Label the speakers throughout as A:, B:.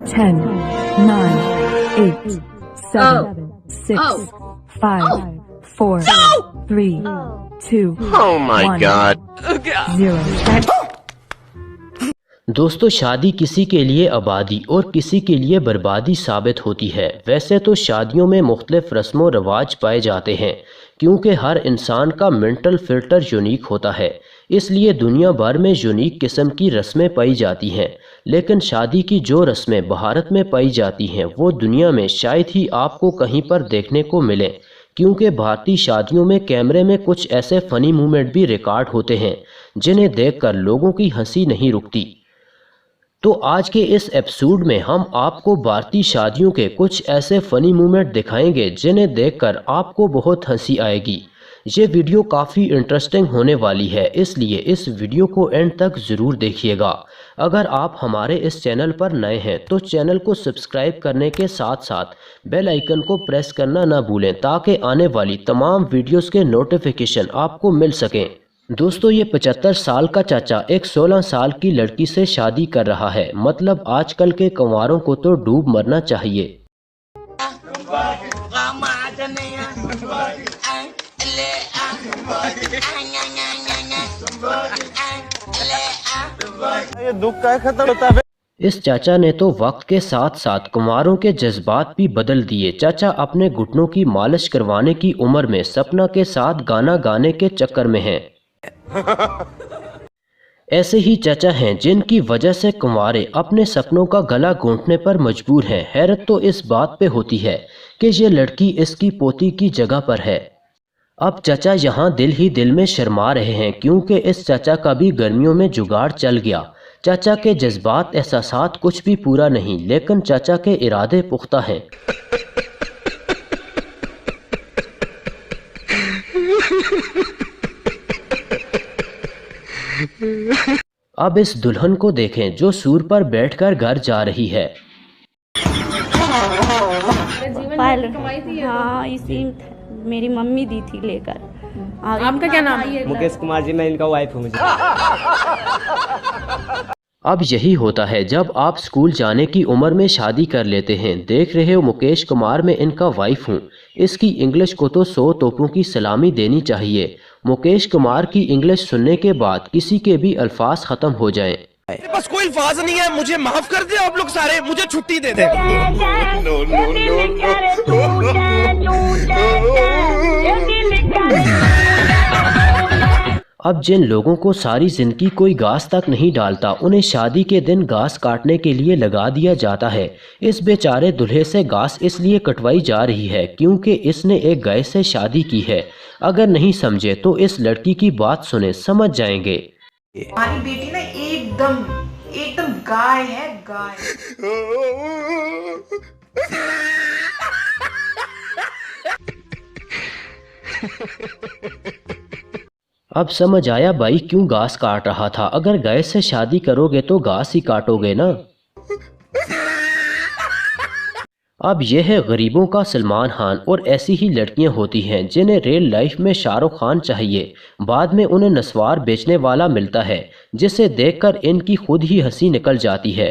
A: 10, 9, 8, 7, 6, 5, 4, 3, 2,
B: Oh my
A: 1,
B: God.
A: 0.
C: दोस्तों, शादी किसी के लिए आबादी और किसी के लिए बर्बादी साबित होती है। वैसे तो शादियों में मुख्तलिफ रस्म व रवाज पाए जाते हैं, क्योंकि हर इंसान का मेंटल फिल्टर यूनिक होता है, इसलिए दुनिया भर में यूनिक किस्म की रस्में पाई जाती हैं। लेकिन शादी की जो रस्में भारत में पाई जाती हैं वो दुनिया में शायद ही आपको कहीं पर देखने को मिले, क्योंकि भारतीय शादियों में कैमरे में कुछ ऐसे फ़नी मोमेंट भी रिकॉर्ड होते हैं जिन्हें देखकर लोगों की हंसी नहीं रुकती। तो आज के इस एपिसोड में हम आपको भारतीय शादियों के कुछ ऐसे फ़नी मोमेंट दिखाएंगे जिन्हें देखकर आपको बहुत हंसी आएगी। ये वीडियो काफ़ी इंटरेस्टिंग होने वाली है, इसलिए इस वीडियो को एंड तक ज़रूर देखिएगा। अगर आप हमारे इस चैनल पर नए हैं तो चैनल को सब्सक्राइब करने के साथ साथ बेल आइकन को प्रेस करना ना भूलें, ताकि आने वाली तमाम वीडियोस के नोटिफिकेशन आपको मिल सकें। दोस्तों, ये 75 साल का चाचा एक 16 साल की लड़की से शादी कर रहा है। मतलब आजकल के कुंवारों को तो डूब मरना चाहिए।
D: ये दुख का खत्म होता है।
C: इस चाचा ने तो वक्त के साथ साथ कुंवारों के जज्बात भी बदल दिए। चाचा अपने घुटनों की मालिश करवाने की उम्र में सपना के साथ गाना गाने के चक्कर में हैं। ऐसे ही चाचा हैं जिनकी वजह से कुंवारे अपने सपनों का गला घोंटने पर मजबूर हैं। हैरत तो इस बात पे होती है कि ये लड़की इसकी पोती की जगह पर है। अब चाचा यहाँ दिल ही दिल में शर्मा रहे हैं, क्योंकि इस चाचा का भी गर्मियों में जुगाड़ चल गया। चाचा के जज्बात एहसासात कुछ भी पूरा नहीं, लेकिन चाचा के इरादे पुख्ता हैं। अब इस दुल्हन को देखें जो सूर पर बैठकर घर जा रही है।
E: हाँ, इसी मेरी मम्मी दी थी लेकर।
F: आपका क्या नाम है?
D: मुकेश कुमार जी, मैं इनका वाइफ हूँ।
C: अब यही होता है जब आप स्कूल जाने की उम्र में शादी कर लेते हैं। देख रहे हो मुकेश कुमार, मैं इनका वाइफ हूँ। इसकी इंग्लिश को तो 100 तोपों की सलामी देनी चाहिए। मुकेश कुमार की इंग्लिश सुनने के बाद किसी के भी अल्फाज खत्म हो जाएं।
G: बस कोई अल्फाज नहीं है, मुझे माफ कर दे आप लोग सारे, मुझे छुट्टी दे दे।
C: अब जिन लोगों को सारी जिंदगी कोई घास तक नहीं डालता, उन्हें शादी के दिन घास काटने के लिए लगा दिया जाता है। इस बेचारे दूल्हे से घास इसलिए कटवाई जा रही है क्योंकि इसने एक गाय से शादी की है। अगर नहीं समझे तो इस लड़की की बात सुने, समझ जाएंगे।
F: हमारी बेटी ना एकदम गाय है, गाय।
C: अब समझ आया भाई क्यों घास काट रहा था। अगर गाय से शादी करोगे तो घास ही काटोगे ना। अब यह है गरीबों का सलमान खान, और ऐसी ही लड़कियां होती हैं जिन्हें रियल लाइफ में शाहरुख खान चाहिए, बाद में उन्हें नस्वार बेचने वाला मिलता है, जिसे देखकर इनकी खुद ही हंसी निकल जाती है।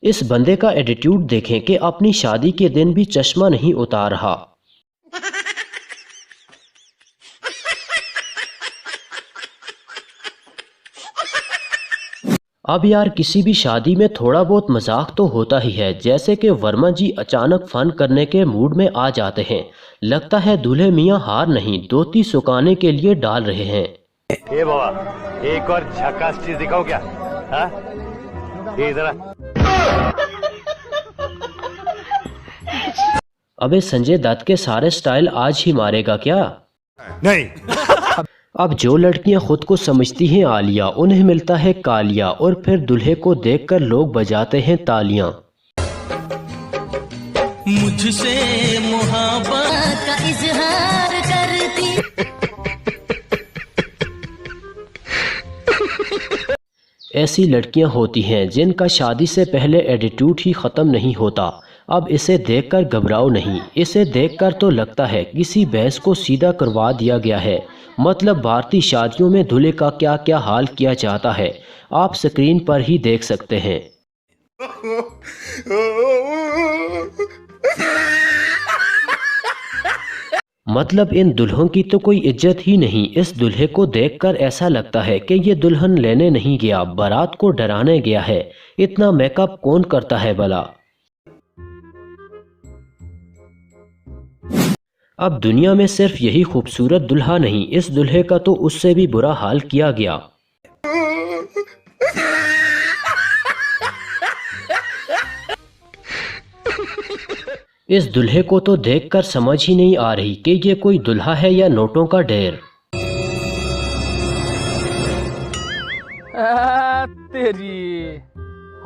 C: इस बंदे का एटीट्यूड देखें कि अपनी शादी के दिन भी चश्मा नहीं उतार रहा। अब यार, किसी भी शादी में थोड़ा बहुत मजाक तो होता ही है। जैसे कि वर्मा जी अचानक फन करने के मूड में आ जाते हैं। लगता है दूल्हे मियां हार नहीं, धोती सुखाने के लिए डाल रहे हैं।
H: ए बाबा, एक और झकास चीज दिखाओ क्या? हाँ? ये जरा।
C: अबे संजय दत्त के सारे स्टाइल आज ही मारेगा क्या?
H: नहीं।
C: अब जो लड़कियां खुद को समझती हैं आलिया, उन्हें मिलता है कालिया, और फिर दूल्हे को देखकर लोग बजाते हैं तालियां।
G: मुझसे मोहब्बत
E: का इजहार करती।
C: ऐसी लड़कियां होती हैं जिनका शादी से पहले एटीट्यूड ही ख़त्म नहीं होता। अब इसे देखकर घबराओ नहीं, इसे देखकर तो लगता है किसी भैंस को सीधा करवा दिया गया है। मतलब भारतीय शादियों में दूल्हे का क्या क्या हाल किया जाता है आप स्क्रीन पर ही देख सकते हैं। मतलब इन दुल्हों की तो कोई इज्जत ही नहीं। इस दूल्हे को देखकर ऐसा लगता है कि ये दुल्हन लेने नहीं गया, बारात को डराने गया है। इतना मेकअप कौन करता है भला। अब दुनिया में सिर्फ यही खूबसूरत दुल्हा नहीं, इस दुल्हे का तो उससे भी बुरा हाल किया गया। इस दुल्हे को तो देखकर समझ ही नहीं आ रही कि ये कोई दुल्हा है या नोटों का ढेर।
B: तेरी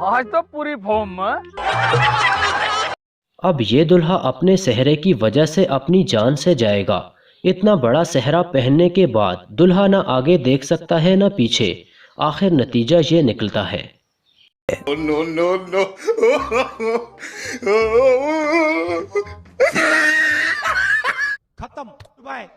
B: आज तो पूरी फॉर्म में।
C: अब ये दुल्हा अपने सेहरे की वजह से अपनी जान से जाएगा। इतना बड़ा सेहरा पहनने के बाद दुल्हा ना आगे देख सकता है ना पीछे। आखिर नतीजा ये निकलता है।
G: नो नो नो खत्म। बाय।